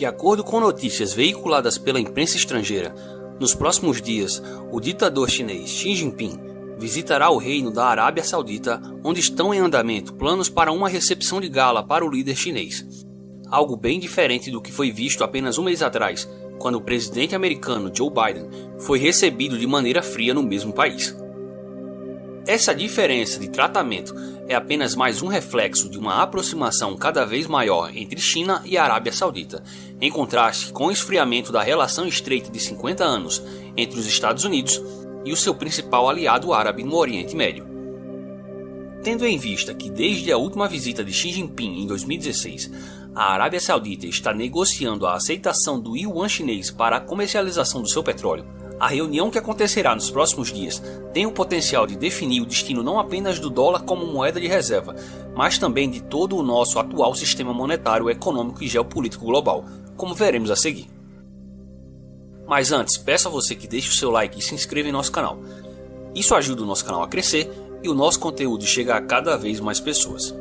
De acordo com notícias veiculadas pela imprensa estrangeira, nos próximos dias, o ditador chinês Xi Jinping visitará o reino da Arábia Saudita, onde estão em andamento planos para uma recepção de gala para o líder chinês. Algo bem diferente do que foi visto apenas um mês atrás, quando o presidente americano Joe Biden foi recebido de maneira fria no mesmo país. Essa diferença de tratamento é apenas mais um reflexo de uma aproximação cada vez maior entre China e Arábia Saudita, em contraste com o esfriamento da relação estreita de 50 anos entre os Estados Unidos e o seu principal aliado árabe no Oriente Médio. Tendo em vista que desde a última visita de Xi Jinping em 2016, a Arábia Saudita está negociando a aceitação do yuan chinês para a comercialização do seu petróleo, a reunião que acontecerá nos próximos dias tem o potencial de definir o destino não apenas do dólar como moeda de reserva, mas também de todo o nosso atual sistema monetário, econômico e geopolítico global, como veremos a seguir. Mas antes, peço a você que deixe o seu like e se inscreva em nosso canal. Isso ajuda o nosso canal a crescer e o nosso conteúdo chega a cada vez mais pessoas.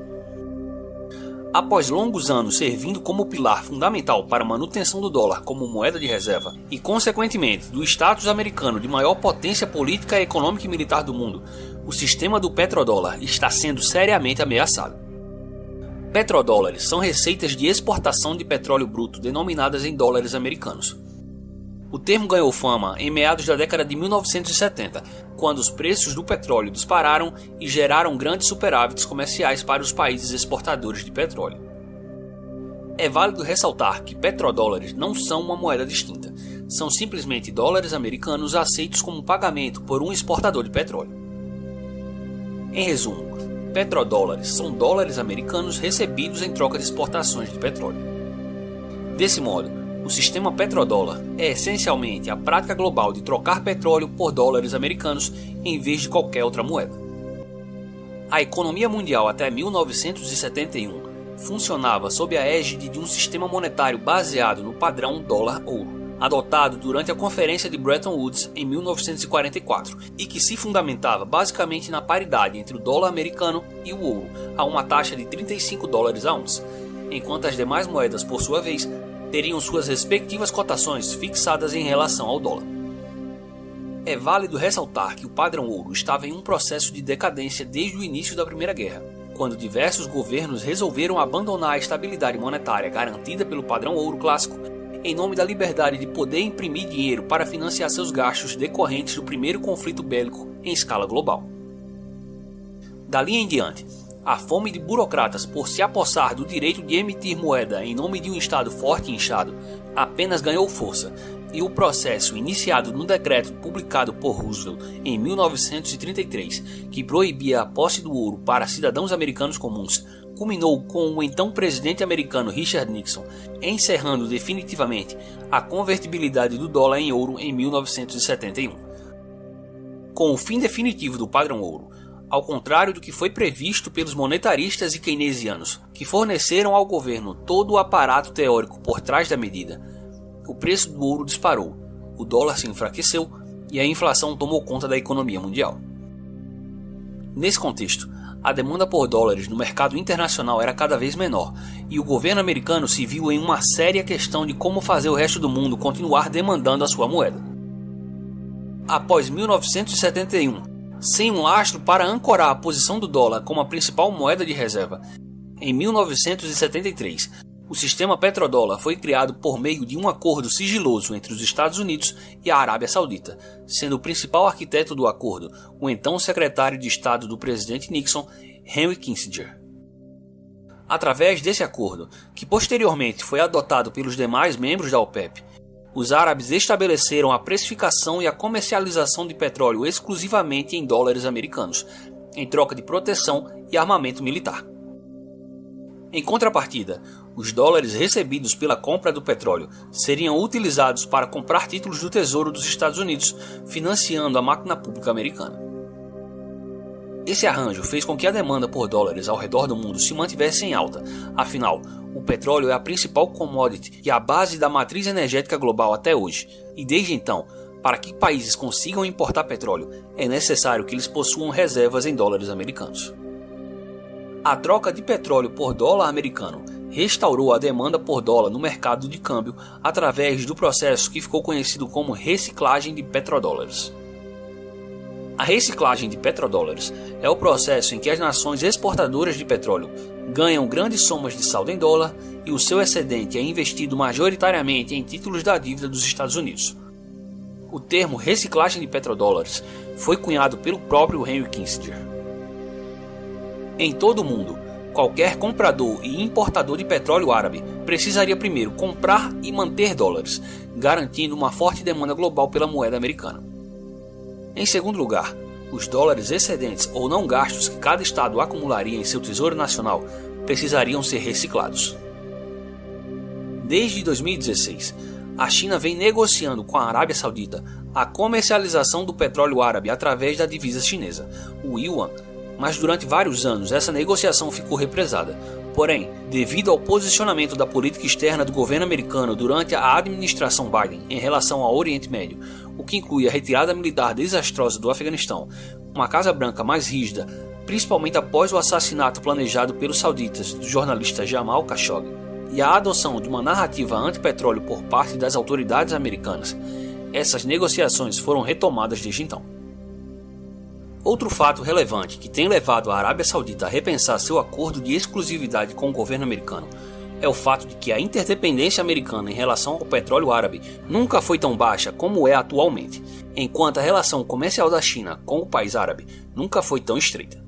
Após longos anos servindo como pilar fundamental para a manutenção do dólar como moeda de reserva e, consequentemente, do status americano de maior potência política, econômica e militar do mundo, o sistema do petrodólar está sendo seriamente ameaçado. Petrodólares são receitas de exportação de petróleo bruto denominadas em dólares americanos. O termo ganhou fama em meados da década de 1970, quando os preços do petróleo dispararam e geraram grandes superávites comerciais para os países exportadores de petróleo. É válido ressaltar que petrodólares não são uma moeda distinta, são simplesmente dólares americanos aceitos como pagamento por um exportador de petróleo. Em resumo, petrodólares são dólares americanos recebidos em troca de exportações de petróleo. Desse modo, o sistema petrodólar é essencialmente a prática global de trocar petróleo por dólares americanos em vez de qualquer outra moeda. A economia mundial até 1971 funcionava sob a égide de um sistema monetário baseado no padrão dólar-ouro, adotado durante a Conferência de Bretton Woods em 1944 e que se fundamentava basicamente na paridade entre o dólar americano e o ouro, a uma taxa de 35 dólares a onça, enquanto as demais moedas, por sua vez, teriam suas respectivas cotações fixadas em relação ao dólar. É válido ressaltar que o padrão ouro estava em um processo de decadência desde o início da Primeira Guerra, quando diversos governos resolveram abandonar a estabilidade monetária garantida pelo padrão ouro clássico em nome da liberdade de poder imprimir dinheiro para financiar seus gastos decorrentes do primeiro conflito bélico em escala global. Dali em diante, a fome de burocratas por se apossar do direito de emitir moeda em nome de um Estado forte e inchado apenas ganhou força, e o processo iniciado no decreto publicado por Roosevelt em 1933, que proibia a posse do ouro para cidadãos americanos comuns, culminou com o então presidente americano Richard Nixon encerrando definitivamente a convertibilidade do dólar em ouro em 1971. Com o fim definitivo do padrão ouro, ao contrário do que foi previsto pelos monetaristas e keynesianos, que forneceram ao governo todo o aparato teórico por trás da medida, o preço do ouro disparou, o dólar se enfraqueceu e a inflação tomou conta da economia mundial. Nesse contexto, a demanda por dólares no mercado internacional era cada vez menor, e o governo americano se viu em uma séria questão de como fazer o resto do mundo continuar demandando a sua moeda. Após 1971, sem um lastro para ancorar a posição do dólar como a principal moeda de reserva, em 1973, o sistema petrodólar foi criado por meio de um acordo sigiloso entre os Estados Unidos e a Arábia Saudita, sendo o principal arquiteto do acordo o então secretário de Estado do presidente Nixon, Henry Kissinger. Através desse acordo, que posteriormente foi adotado pelos demais membros da OPEP, os árabes estabeleceram a precificação e a comercialização de petróleo exclusivamente em dólares americanos, em troca de proteção e armamento militar. Em contrapartida, os dólares recebidos pela compra do petróleo seriam utilizados para comprar títulos do Tesouro dos Estados Unidos, financiando a máquina pública americana. Esse arranjo fez com que a demanda por dólares ao redor do mundo se mantivesse em alta, afinal, o petróleo é a principal commodity e a base da matriz energética global até hoje, e desde então, para que países consigam importar petróleo, é necessário que eles possuam reservas em dólares americanos. A troca de petróleo por dólar americano restaurou a demanda por dólar no mercado de câmbio através do processo que ficou conhecido como reciclagem de petrodólares. A reciclagem de petrodólares é o processo em que as nações exportadoras de petróleo ganham grandes somas de saldo em dólar e o seu excedente é investido majoritariamente em títulos da dívida dos Estados Unidos. O termo reciclagem de petrodólares foi cunhado pelo próprio Henry Kissinger. Em todo o mundo, qualquer comprador e importador de petróleo árabe precisaria primeiro comprar e manter dólares, garantindo uma forte demanda global pela moeda americana. Em segundo lugar, os dólares excedentes ou não gastos que cada estado acumularia em seu tesouro nacional precisariam ser reciclados. Desde 2016, a China vem negociando com a Arábia Saudita a comercialização do petróleo árabe através da divisa chinesa, o Yuan, mas durante vários anos essa negociação ficou represada. Porém, devido ao posicionamento da política externa do governo americano durante a administração Biden em relação ao Oriente Médio, o que inclui a retirada militar desastrosa do Afeganistão, uma Casa Branca mais rígida, principalmente após o assassinato planejado pelos sauditas do jornalista Jamal Khashoggi, e a adoção de uma narrativa anti-petróleo por parte das autoridades americanas, essas negociações foram retomadas desde então. Outro fato relevante que tem levado a Arábia Saudita a repensar seu acordo de exclusividade com o governo americano é o fato de que a interdependência americana em relação ao petróleo árabe nunca foi tão baixa como é atualmente, enquanto a relação comercial da China com o país árabe nunca foi tão estreita.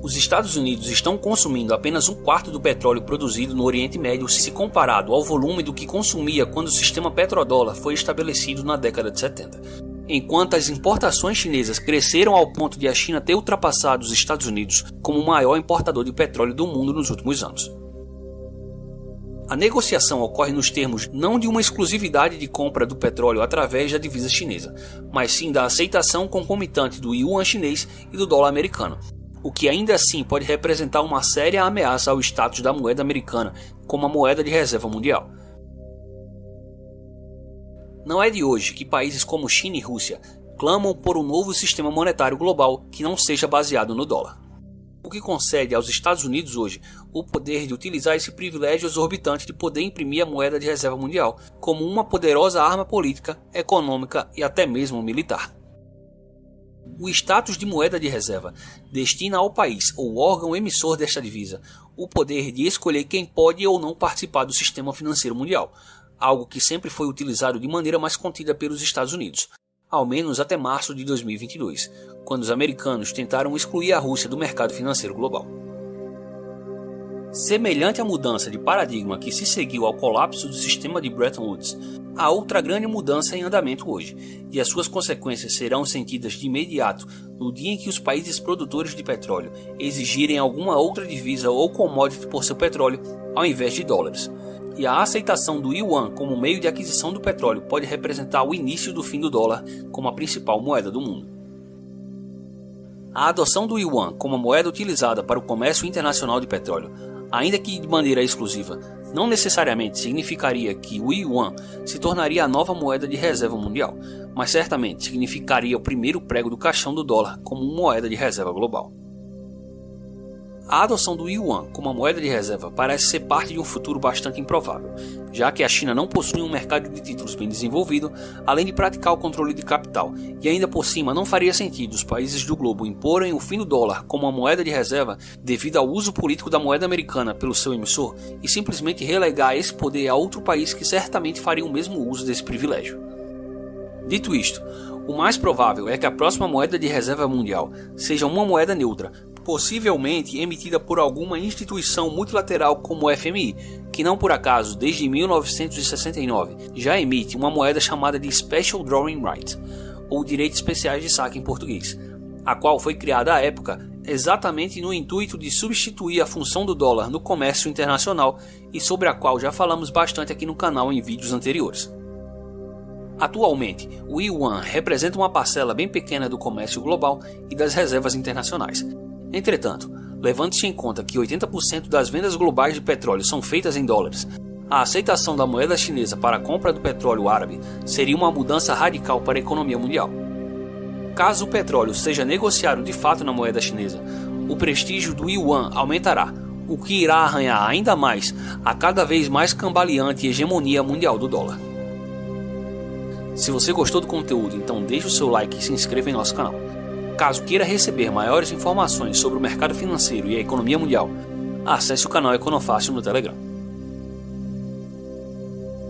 Os Estados Unidos estão consumindo apenas 1/4 do petróleo produzido no Oriente Médio se comparado ao volume do que consumia quando o sistema petrodólar foi estabelecido na década de 70. Enquanto as importações chinesas cresceram ao ponto de a China ter ultrapassado os Estados Unidos como o maior importador de petróleo do mundo nos últimos anos. A negociação ocorre nos termos não de uma exclusividade de compra do petróleo através da divisa chinesa, mas sim da aceitação concomitante do yuan chinês e do dólar americano, o que ainda assim pode representar uma séria ameaça ao status da moeda americana como a moeda de reserva mundial. Não é de hoje que países como China e Rússia clamam por um novo sistema monetário global que não seja baseado no dólar, o que concede aos Estados Unidos hoje o poder de utilizar esse privilégio exorbitante de poder imprimir a moeda de reserva mundial como uma poderosa arma política, econômica e até mesmo militar. O status de moeda de reserva destina ao país ou órgão emissor desta divisa o poder de escolher quem pode ou não participar do sistema financeiro mundial, algo que sempre foi utilizado de maneira mais contida pelos Estados Unidos, ao menos até março de 2022, quando os americanos tentaram excluir a Rússia do mercado financeiro global. Semelhante à mudança de paradigma que se seguiu ao colapso do sistema de Bretton Woods, há outra grande mudança em andamento hoje, e as suas consequências serão sentidas de imediato no dia em que os países produtores de petróleo exigirem alguma outra divisa ou commodity por seu petróleo ao invés de dólares. E a aceitação do yuan como meio de aquisição do petróleo pode representar o início do fim do dólar como a principal moeda do mundo. A adoção do yuan como moeda utilizada para o comércio internacional de petróleo, ainda que de maneira exclusiva, não necessariamente significaria que o yuan se tornaria a nova moeda de reserva mundial, mas certamente significaria o primeiro prego do caixão do dólar como moeda de reserva global. A adoção do yuan como a moeda de reserva parece ser parte de um futuro bastante improvável, já que a China não possui um mercado de títulos bem desenvolvido, além de praticar o controle de capital, e ainda por cima não faria sentido os países do globo imporem o fim do dólar como uma moeda de reserva devido ao uso político da moeda americana pelo seu emissor e simplesmente relegar esse poder a outro país que certamente faria o mesmo uso desse privilégio. Dito isto, o mais provável é que a próxima moeda de reserva mundial seja uma moeda neutra, possivelmente emitida por alguma instituição multilateral como o FMI, que não por acaso, desde 1969, já emite uma moeda chamada de Special Drawing Rights, ou Direitos Especiais de Saque em português, a qual foi criada à época exatamente no intuito de substituir a função do dólar no comércio internacional e sobre a qual já falamos bastante aqui no canal em vídeos anteriores. Atualmente, o yuan representa uma parcela bem pequena do comércio global e das reservas internacionais. Entretanto, levando-se em conta que 80% das vendas globais de petróleo são feitas em dólares, a aceitação da moeda chinesa para a compra do petróleo árabe seria uma mudança radical para a economia mundial. Caso o petróleo seja negociado de fato na moeda chinesa, o prestígio do yuan aumentará, o que irá arranhar ainda mais a cada vez mais cambaleante hegemonia mundial do dólar. Se você gostou do conteúdo, então deixe o seu like e se inscreva em nosso canal. Caso queira receber maiores informações sobre o mercado financeiro e a economia mundial, acesse o canal Econofácil no Telegram.